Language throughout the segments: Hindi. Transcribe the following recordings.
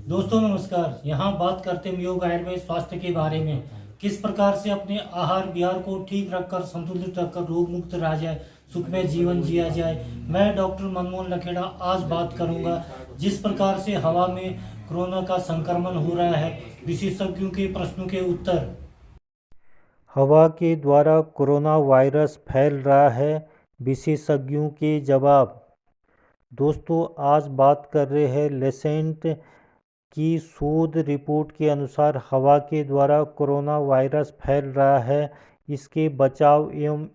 दोस्तों नमस्कार। यहाँ बात करते हैं योग आयुर्वेद स्वास्थ्य के बारे में। किस प्रकार से अपने आहार विहार को ठीक रखकर संतुलित रखकर रोग मुक्त रहा जाए, सुखमय जीवन जिया जाए। मैं डॉक्टर मनमोहन लखेड़ा आज बात करूंगा जिस प्रकार से हवा में कोरोना का संक्रमण हो रहा है, विशेषज्ञों के प्रश्नों के उत्तर। हवा के द्वारा कोरोना वायरस फैल रहा है, विशेषज्ञों के जवाब। दोस्तों आज बात कर रहे हैं लेसेंट की शोध रिपोर्ट के अनुसार हवा के द्वारा कोरोना वायरस फैल रहा है। इसके बचाव एवं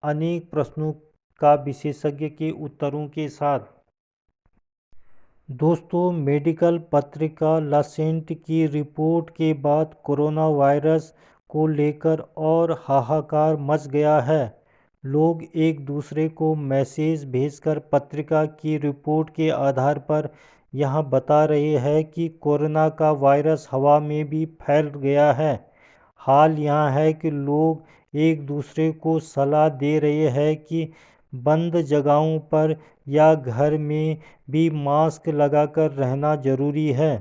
अनेक प्रश्नों का विशेषज्ञ के उत्तरों के साथ। दोस्तों मेडिकल पत्रिका लसेंट की रिपोर्ट के बाद कोरोना वायरस को लेकर और हाहाकार मच गया है। लोग एक दूसरे को मैसेज भेजकर पत्रिका की रिपोर्ट के आधार पर यह बता रहे हैं कि कोरोना का वायरस हवा में भी फैल गया है। हाल यह है कि लोग एक दूसरे को सलाह दे रहे हैं कि बंद जगहों पर या घर में भी मास्क लगाकर रहना जरूरी है।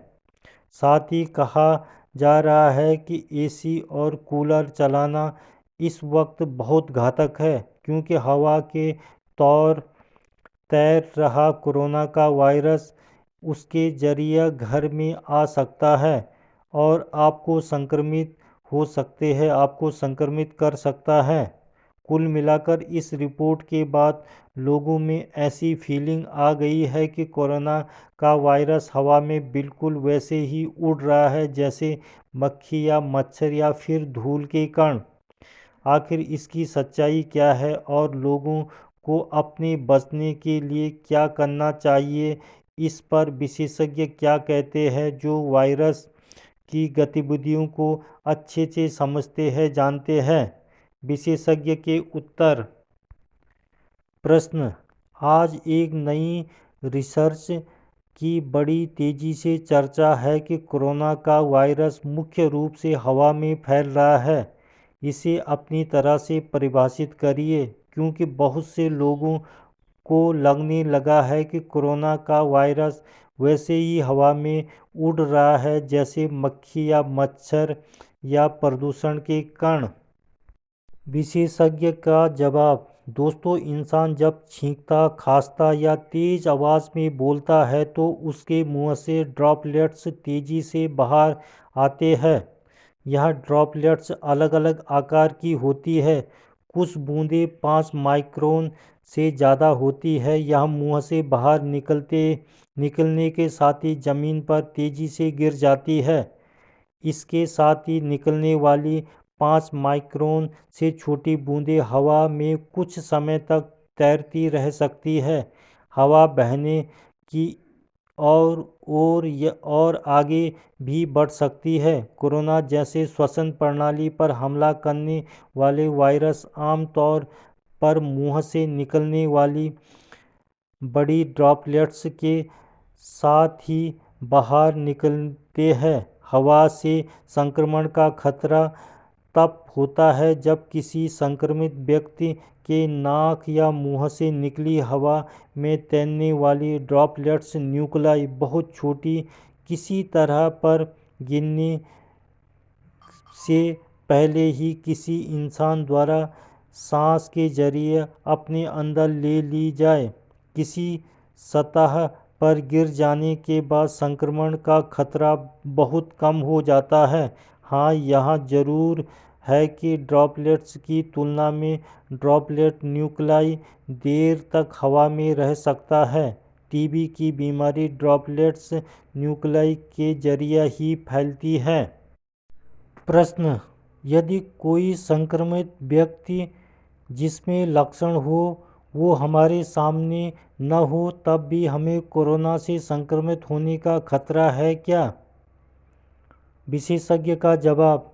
साथ ही कहा जा रहा है कि एसी और कूलर चलाना इस वक्त बहुत घातक है, क्योंकि हवा के तौर तैर रहा कोरोना का वायरस उसके जरिए घर में आ सकता है और आपको संक्रमित कर सकता है। कुल मिलाकर इस रिपोर्ट के बाद लोगों में ऐसी फीलिंग आ गई है कि कोरोना का वायरस हवा में बिल्कुल वैसे ही उड़ रहा है जैसे मक्खी या मच्छर या फिर धूल के कण। आखिर इसकी सच्चाई क्या है और लोगों को अपने बचने के लिए क्या करना चाहिए, इस पर विशेषज्ञ क्या कहते हैं जो वायरस की गतिविधियों को अच्छे से समझते हैं जानते हैं। विशेषज्ञ के उत्तर। प्रश्न। आज एक नई रिसर्च की बड़ी तेज़ी से चर्चा है कि कोरोना का वायरस मुख्य रूप से हवा में फैल रहा है। इसे अपनी तरह से परिभाषित करिए, क्योंकि बहुत से लोगों को लगने लगा है कि कोरोना का वायरस वैसे ही हवा में उड़ रहा है जैसे मक्खी या मच्छर या प्रदूषण के कण। विशेषज्ञ का जवाब। दोस्तों इंसान जब छींकता, खांसता या तेज आवाज़ में बोलता है तो उसके मुंह से ड्रॉपलेट्स तेज़ी से बाहर आते हैं। यह ड्रॉपलेट्स अलग अलग आकार की होती है। कुछ बूंदें 5 माइक्रोन से ज़्यादा होती है। यह मुंह से बाहर निकलने के साथ ही ज़मीन पर तेज़ी से गिर जाती है। इसके साथ ही निकलने वाली 5 माइक्रोन से छोटी बूंदें हवा में कुछ समय तक तैरती रह सकती है। हवा बहने की और आगे भी बढ़ सकती है। कोरोना जैसे श्वसन प्रणाली पर हमला करने वाले वायरस आमतौर पर मुंह से निकलने वाली बड़ी ड्रॉपलेट्स के साथ ही बाहर निकलते हैं। हवा से संक्रमण का खतरा तब होता है जब किसी संक्रमित व्यक्ति के नाक या मुंह से निकली हवा में तैरने वाली ड्रॉपलेट्स न्यूक्लाई बहुत छोटी किसी तरह पर गिरने से पहले ही किसी इंसान द्वारा सांस के जरिए अपने अंदर ले ली जाए। किसी सतह पर गिर जाने के बाद संक्रमण का खतरा बहुत कम हो जाता है। हाँ, यह जरूर है कि ड्रॉपलेट्स की तुलना में ड्रॉपलेट न्यूक्लाई देर तक हवा में रह सकता है। टीबी की बीमारी ड्रॉपलेट्स न्यूक्लाई के जरिए ही फैलती है। प्रश्न। यदि कोई संक्रमित व्यक्ति जिसमें लक्षण हो वो हमारे सामने न हो तब भी हमें कोरोना से संक्रमित होने का खतरा है क्या? विशेषज्ञ का जवाब।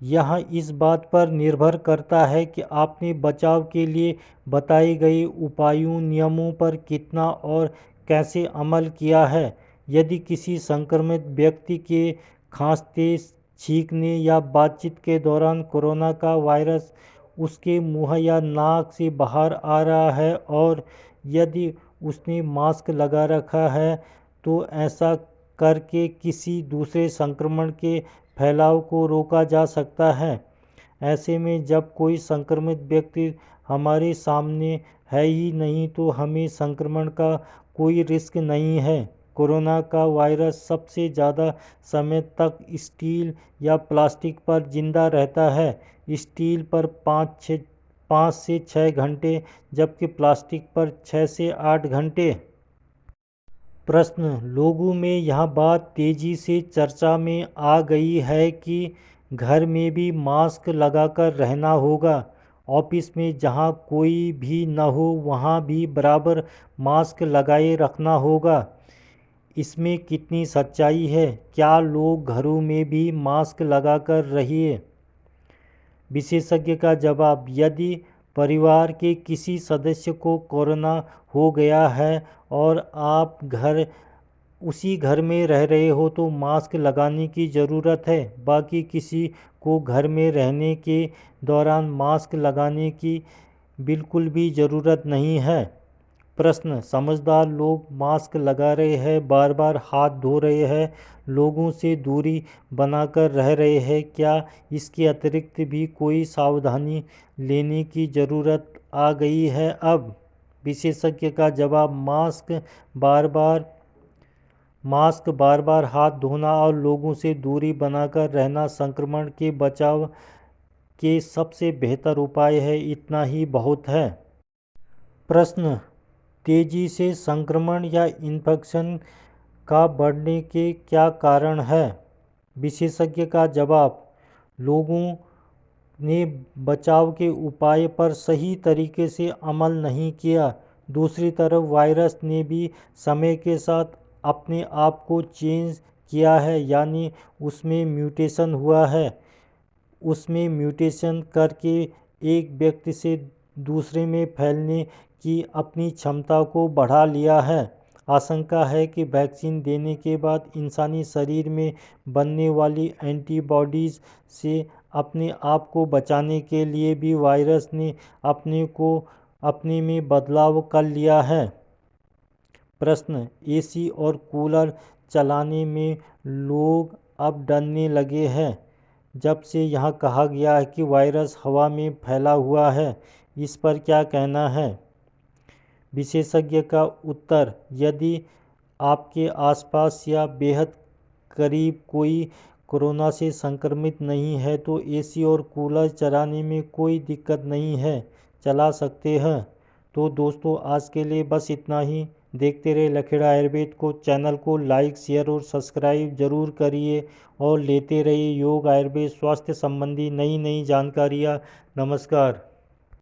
यह इस बात पर निर्भर करता है कि आपने बचाव के लिए बताए गए उपायों नियमों पर कितना और कैसे अमल किया है। यदि किसी संक्रमित व्यक्ति के खांसते, छींकने या बातचीत के दौरान कोरोना का वायरस उसके मुंह या नाक से बाहर आ रहा है और यदि उसने मास्क लगा रखा है तो ऐसा करके किसी दूसरे संक्रमण के फैलाव को रोका जा सकता है। ऐसे में जब कोई संक्रमित व्यक्ति हमारे सामने है ही नहीं तो हमें संक्रमण का कोई रिस्क नहीं है। कोरोना का वायरस सबसे ज़्यादा समय तक स्टील या प्लास्टिक पर जिंदा रहता है। स्टील पर 5 से 6 घंटे जबकि प्लास्टिक पर 6 से 8 घंटे। प्रश्न: लोगों में यह बात तेजी से चर्चा में आ गई है कि घर में भी मास्क लगाकर रहना होगा। ऑफिस में जहां कोई भी न हो वहां भी बराबर मास्क लगाए रखना होगा। इसमें कितनी सच्चाई है? क्या लोग घरों में भी मास्क लगाकर रहिए? विशेषज्ञ का जवाब: यदि परिवार के किसी सदस्य को कोरोना हो गया है और आप उसी घर में रह रहे हो तो मास्क लगाने की ज़रूरत है। बाकी किसी को घर में रहने के दौरान मास्क लगाने की बिल्कुल भी ज़रूरत नहीं है। प्रश्न: समझदार लोग मास्क लगा रहे हैं, बार बार हाथ धो रहे हैं, लोगों से दूरी बनाकर रह रहे हैं, क्या इसके अतिरिक्त भी कोई सावधानी लेने की ज़रूरत आ गई है अब? विशेषज्ञ का जवाब: मास्क बार बार हाथ धोना और लोगों से दूरी बनाकर रहना संक्रमण के बचाव के सबसे बेहतर उपाय है। इतना ही बहुत है। प्रश्न: तेजी से संक्रमण या इन्फेक्शन का बढ़ने के क्या कारण है? विशेषज्ञ का जवाब: लोगों ने बचाव के उपाय पर सही तरीके से अमल नहीं किया। दूसरी तरफ वायरस ने भी समय के साथ अपने आप को चेंज किया है, यानी उसमें म्यूटेशन हुआ है। उसमें म्यूटेशन करके एक व्यक्ति से दूसरे में फैलने की अपनी क्षमता को बढ़ा लिया है। आशंका है कि वैक्सीन देने के बाद इंसानी शरीर में बनने वाली एंटीबॉडीज़ से अपने आप को बचाने के लिए भी वायरस ने अपने में बदलाव कर लिया है। प्रश्न: एसी और कूलर चलाने में लोग अब डरने लगे हैं जब से यह कहा गया है कि वायरस हवा में फैला हुआ है। इस पर क्या कहना है? विशेषज्ञ का उत्तर: यदि आपके आसपास या बेहद करीब कोई कोरोना से संक्रमित नहीं है तो एसी और कूलर चलाने में कोई दिक्कत नहीं है, चला सकते हैं। तो दोस्तों, आज के लिए बस इतना ही। देखते रहे लखेड़ा आयुर्वेद को। चैनल को लाइक, शेयर और सब्सक्राइब जरूर करिए और लेते रहिए योग, आयुर्वेद, स्वास्थ्य संबंधी नई जानकारियाँ। नमस्कार।